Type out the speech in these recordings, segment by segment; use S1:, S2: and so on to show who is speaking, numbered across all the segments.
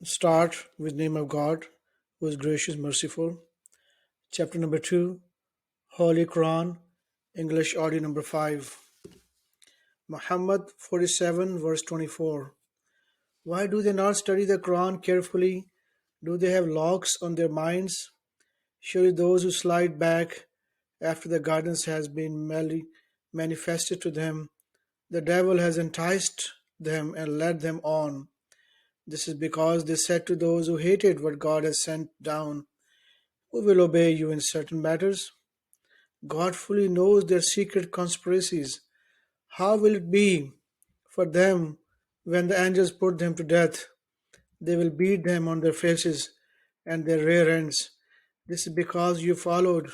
S1: Start with name of God, who is gracious, merciful. Chapter number 2, Holy Quran, English audio number 5. Muhammad 47 verse 24. Why do they not study the Quran carefully? Do they have locks on their minds? Surely those who slide back after the guidance has been manifested to them, the devil has enticed them and led them on. This is because they said to those who hated what God has sent down, "We will obey you in certain matters." God fully knows their secret conspiracies. How will it be for them when the angels put them to death? They will beat them on their faces and their rear ends. This is because they followed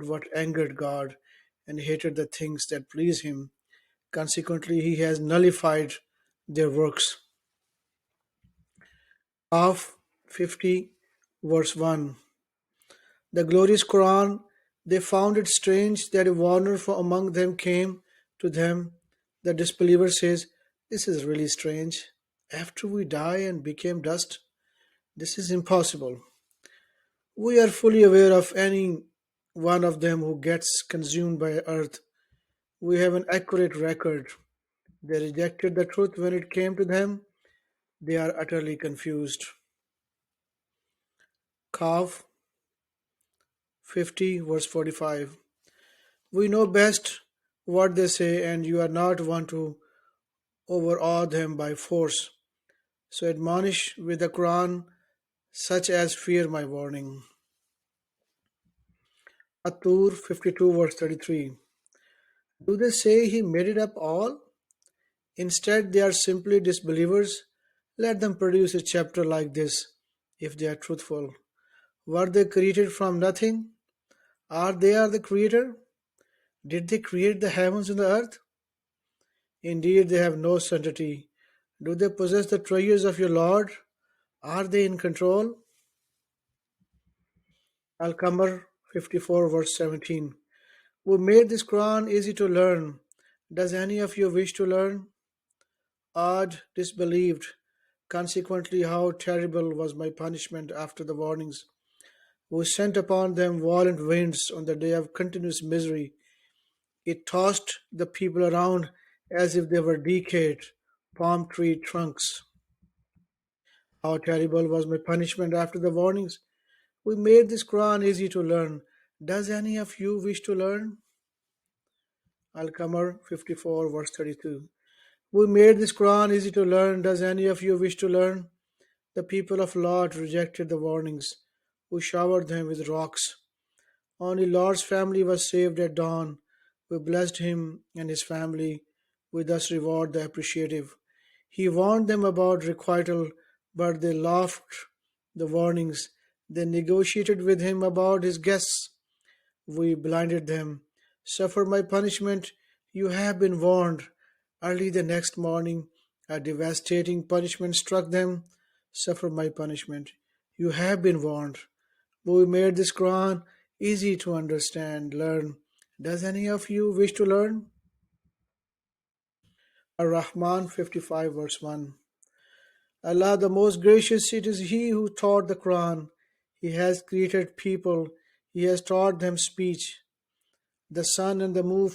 S1: what angered God and hated the things that please Him. Consequently, He has nullified their works. Of 50 verse 1. The glorious Quran, they found it strange that a warner from among them came to them. The disbeliever says, "This is really strange. After we die and became dust, this is impossible." We are fully aware of any one of them who gets consumed by earth. We have an accurate record. They rejected the truth when it came to them. They are utterly confused. Kaf 50 verse 45. We know best what they say, and you are not one to overawe them by force. So admonish with the Quran such as fear my warning. At-Tur 52 verse 33. Do they say he made it up all? Instead, they are simply disbelievers. Let them produce a chapter like this if they are truthful. Were they created from nothing? Are the creator? Did they create the heavens and the earth? Indeed, they have no certainty. Do they possess the treasures of your Lord? Are they in control? Al-Qamar 54 verse 17. We made this Quran easy to learn. Does any of you wish to learn? Ad disbelieved. Consequently, how terrible was my punishment after the warnings. We sent upon them violent winds on the day of continuous misery. It tossed the people around as if they were decayed palm tree trunks. How terrible was my punishment after the warnings. We made this Quran easy to learn. Does any of you wish to learn? Al-Qamar 54 verse 32. We made this Quran easy to learn. Does any of you wish to learn? The people of Lot rejected the warnings. We showered them with rocks. Only Lot's family was saved at dawn. We blessed him and his family. We thus reward the appreciative. He warned them about requital, but they laughed the warnings. They negotiated with him about his guests. We blinded them. Suffer my punishment. You have been warned. Early the next morning, a devastating punishment struck them. Suffer my punishment. You have been warned. We made this Quran easy to understand, learn. Does any of you wish to learn? Ar-Rahman 55 verse 1. Allah the most gracious, it is He who taught the Quran. He has created people. He has taught them speech. The sun and the moon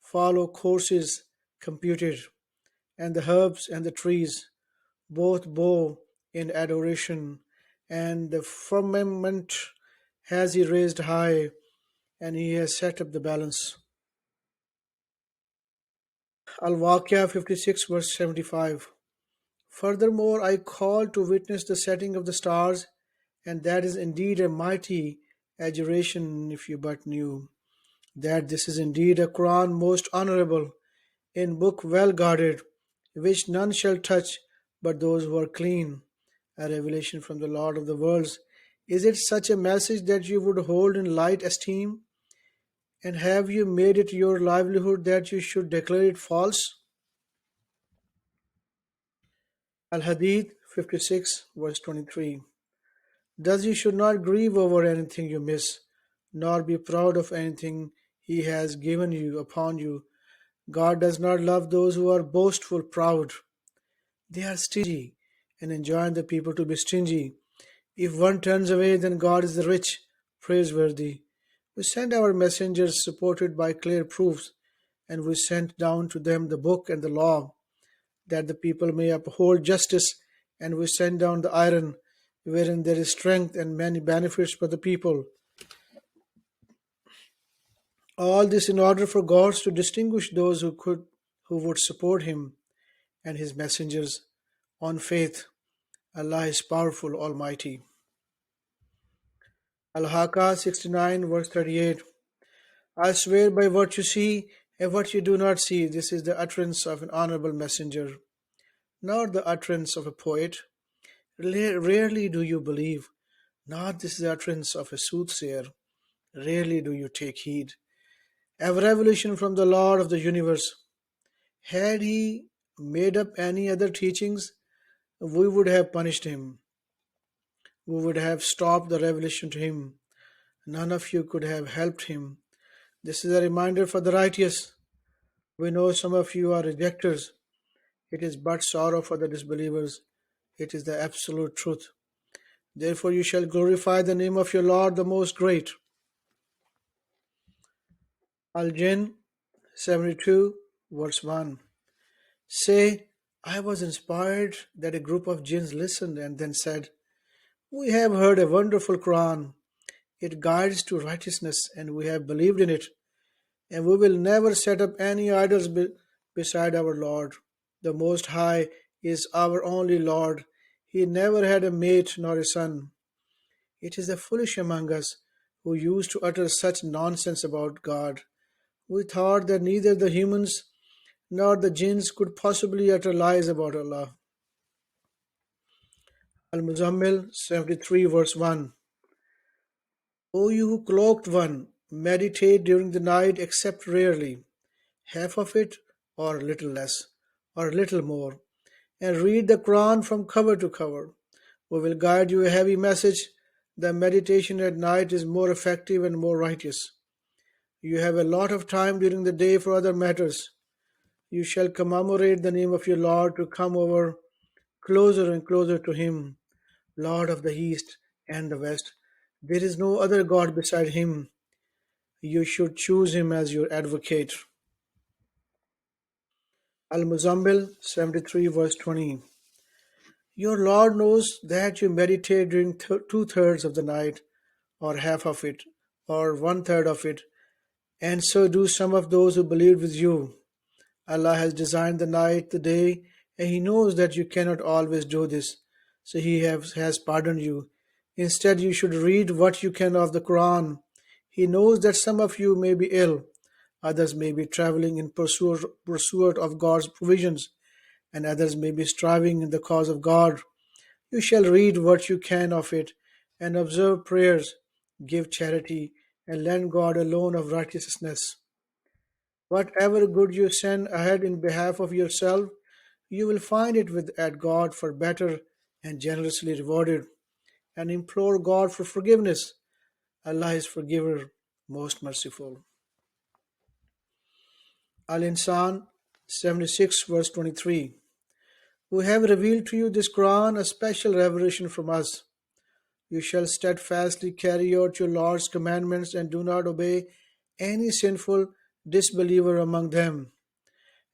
S1: follow courses computed, and the herbs and the trees both bow in adoration, and the firmament has He raised high, and He has set up the balance. Al-Waqiah 56 verse 75. Furthermore, I call to witness the setting of the stars, and that is indeed a mighty adjuration if you but knew that this is indeed a Quran most honorable, in book well guarded, which none shall touch but those who are clean, a revelation from the Lord of the worlds. Is it such a message that you would hold in light esteem? And have you made it your livelihood that you should declare it false? Al-Hadid 56 verse 23. Thus you should not grieve over anything you miss, nor be proud of anything He has given you upon you. God does not love those who are boastful, proud. They are stingy and enjoin the people to be stingy. If one turns away, then God is the rich, praiseworthy. We send our messengers supported by clear proofs, and we sent down to them the book and the law, that the people may uphold justice, and we send down the iron, wherein there is strength and many benefits for the people. All this in order for God to distinguish those who would support him and his messengers on faith. Allah is powerful, almighty. Al-Haqqa 69 verse 38. I swear by what you see and what you do not see, this is the utterance of an honorable messenger, not the utterance of a poet. Rarely do you believe, not this is the utterance of a soothsayer. Rarely do you take heed. A revelation from the Lord of the universe. Had he made up any other teachings, we would have punished him. We would have stopped the revelation to him. None of you could have helped him. This is a reminder for the righteous. We know some of you are rejectors. It is but sorrow for the disbelievers. It is the absolute truth. Therefore you shall glorify the name of your Lord the Most Great. Al-Jinn 72 verse 1. Say, I was inspired that a group of jinns listened and then said, we have heard a wonderful Quran. It guides to righteousness and we have believed in it. And we will never set up any idols beside our Lord. The Most High is our only Lord. He never had a mate nor a son. It is the foolish among us who used to utter such nonsense about God. We thought that neither the humans nor the jinns could possibly utter lies about Allah. Al-Muzammil 73 verse 1. O you who cloaked one, meditate during the night except rarely, half of it or little less, or little more, and read the Quran from cover to cover. We will guide you a heavy message. The meditation at night is more effective and more righteous. You have a lot of time during the day for other matters. You shall commemorate the name of your Lord to come over closer and closer to Him, Lord of the East and the West. There is no other God beside Him. You should choose Him as your advocate. Al-Muzammil 73 verse 20. Your Lord knows that you meditate during two-thirds of the night, or half of it, or one-third of it, and so do some of those who believed with you. Allah has designed the night, the day, and He knows that you cannot always do this, so has pardoned you. Instead, you should read what you can of the Quran. He knows that some of you may be ill, others may be traveling in pursuit of God's provisions, and others may be striving in the cause of God. You shall read what you can of it, and observe prayers, give charity, and lend God a loan of righteousness. Whatever good you send ahead in behalf of yourself, you will find it at God for better and generously rewarded. And implore God for forgiveness. Allah is forgiver, most merciful. Al-Insan 76 verse 23. We have revealed to you this Quran, a special revelation from us. You shall steadfastly carry out your Lord's commandments and do not obey any sinful disbeliever among them.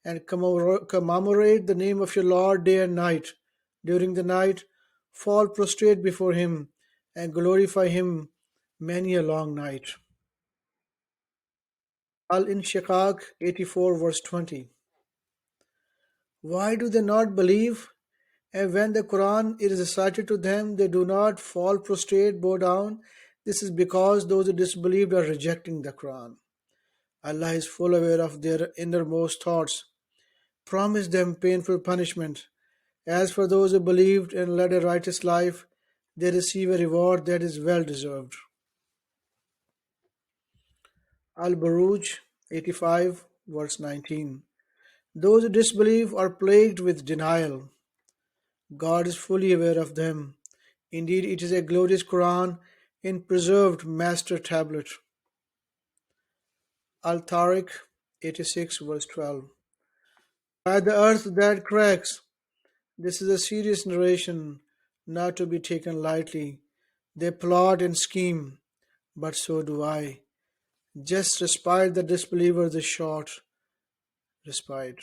S1: And commemorate the name of your Lord day and night. During the night, fall prostrate before Him and glorify Him many a long night. Al-Inshiqaq 84 verse 20. Why do they not believe? And when the Quran is recited to them, they do not fall prostrate, bow down. This is because those who disbelieved are rejecting the Quran. Allah is full aware of their innermost thoughts. Promise them painful punishment. As for those who believed and led a righteous life, they receive a reward that is well deserved. Al-Buruj 85 verse 19. Those who disbelieve are plagued with denial. God is fully aware of them. Indeed, it is a glorious Quran in preserved master tablet. Al-Tariq 86 verse 12. By the earth that cracks, This is a serious narration, not to be taken lightly. They plot and scheme, but so do I. Just respite the disbelievers a short respite.